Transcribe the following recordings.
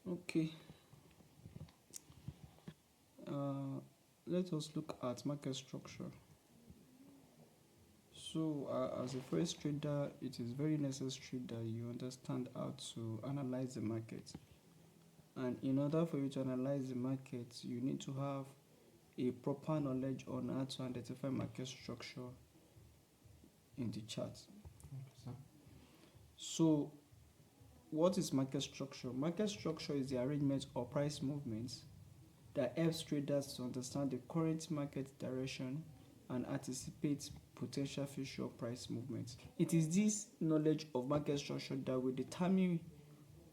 Okay, let us look at market structure. So, as a forex trader, it is very necessary that you understand how to analyze the market. And in order for you to analyze the market, you need to have a proper knowledge on how to identify market structure in the chart. Okay, So, what is market structure? Market structure is the arrangement of price movements that helps traders to understand the current market direction and anticipate potential future price movements. It is this knowledge of market structure that will determine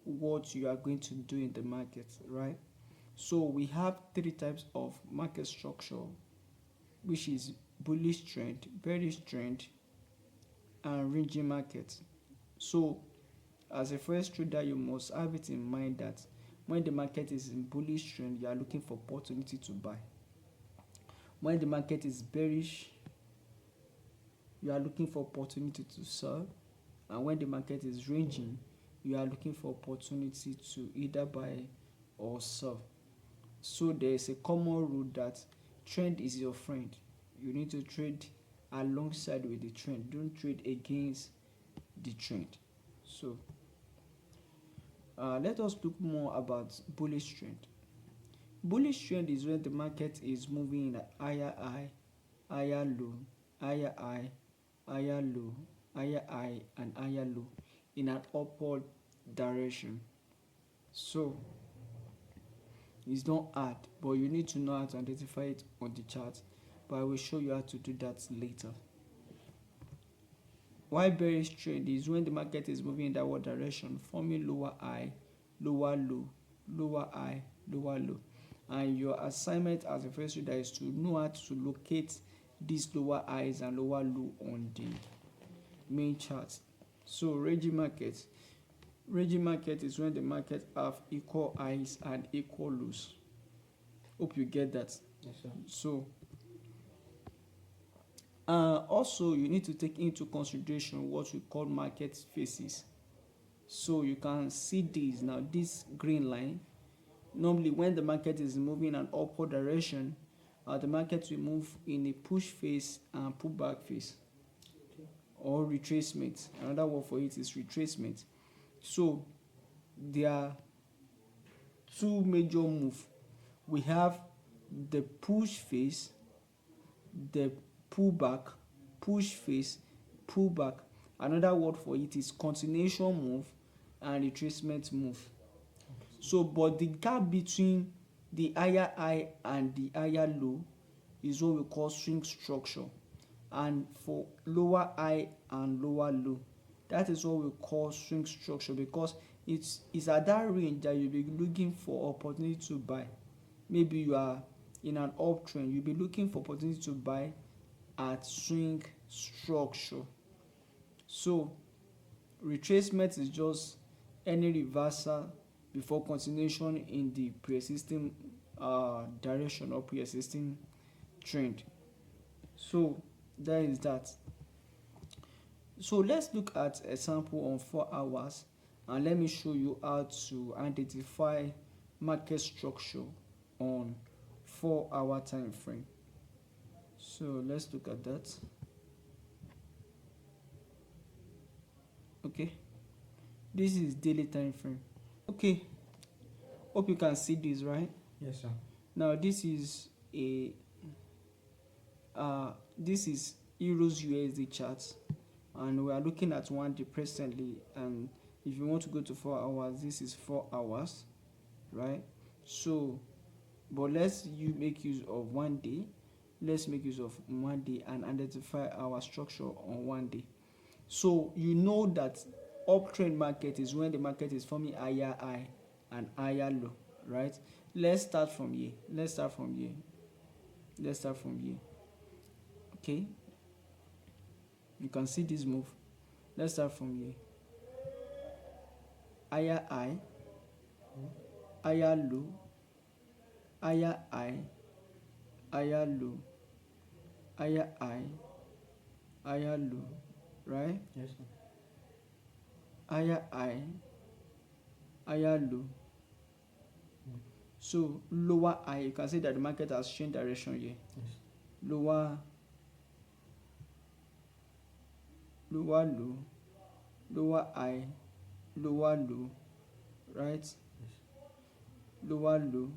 what you are going to do in the market, right? So we have three types of market structure, which is bullish trend, bearish trend, and ranging market. So as a forex trader, you must have it in mind that when the market is in bullish trend, you are looking for opportunity to buy. When the market is bearish, you are looking for opportunity to sell. And when the market is ranging, you are looking for opportunity to either buy or sell. So there is a common rule that trend is your friend. You need to trade alongside with the trend. Don't trade against the trend. So let us look more about bullish trend. Bullish trend is when the market is moving in a higher high, higher low, higher high, higher low, higher high, and higher low in an upward direction. So it's not hard, but you need to know how to identify it on the chart. But I will show you how to do that later. While bearish trend is when the market is moving in downward direction, forming lower high, lower low, lower high, lower low. And your assignment as a first trader is to know how to locate these lower highs and lower low on the main chart. So ranging market. Ranging market is when the market have equal highs and equal lows. Hope you get that. yes, sir. So also you need to take into consideration what we call market phases. So you can see this now, this green line. Normally when the market is moving in an upward direction, the market will move in a push phase and pullback phase, or retracement. Another word for it is retracement. So there are two major moves. We have the push phase, the pullback, push phase, pullback. Another word for it is continuation move and retracement move. So but the gap between the higher high and the higher low is what we call swing structure. And for lower high and lower low, that is what we call swing structure, because it's at that range that you'll be looking for opportunity to buy. Maybe you are in an uptrend, you'll be looking for opportunity to buy at swing structure. So retracement is just any reversal before continuation in the pre-existing direction or pre-existing trend. So that is that. So let's look at a sample on 4 hours, and let me show you how to identify market structure on 4-hour time frame. So let's look at that. Okay, this is daily time frame. Okay, hope you can see this, right? Yes, sir. Now this is a this is euros USD chart, and we are looking at 1 day presently. And if you want to go to 4 hours, this is 4 hours, right? So but let's you make use of 1 day. Let's make use of 1 day and identify our structure on 1 day. So you know that uptrend market is when the market is forming higher high and higher low, right? Let's start from here. Okay, you can see this move. Let's start from here. Higher high, higher low, higher high, higher low, higher high, higher low, right? Yes, sir. Higher high, higher low, So lower high, you can see that the market has changed direction here. Yes. Lower low, lower high, lower low, right? Yes. Lower low,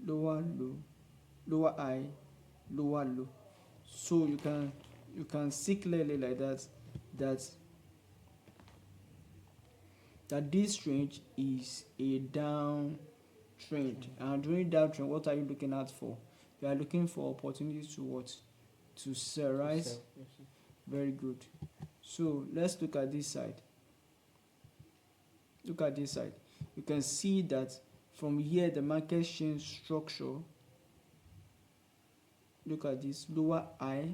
lower high, lower low. So you can see clearly like that that this range is a downtrend. And during downtrend, what are you looking out for? You are looking for opportunities to what? To sell, right? Yes, sir. Very good. So let's look at this side. Look at this side. You can see that from here the market change structure. Look at this: lower high,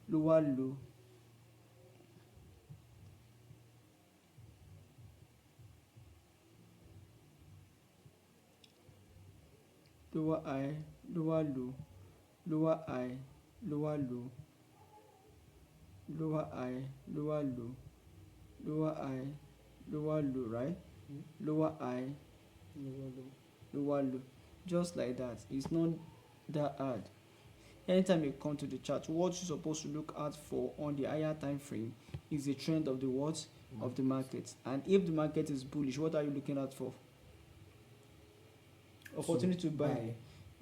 lower low, lower high, lower low, lower high, lower low, lower high, lower low, lower high, lower low, right? Lower high, lower low, just like that. It's not that hard. Anytime you come to the chart, what you're supposed to look out for on the higher time frame is the trend of the what? Of the market. And if the market is bullish, what are you looking out for? Opportunity to buy.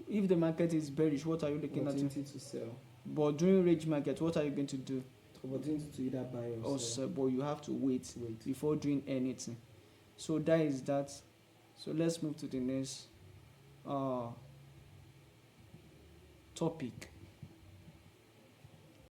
If the market is bearish, what are you looking at? Opportunity to sell. But during range market, what are you going to do? Opportunity to either buy or sell. But you have to wait before doing anything. So that is that. So let's move to the next topic.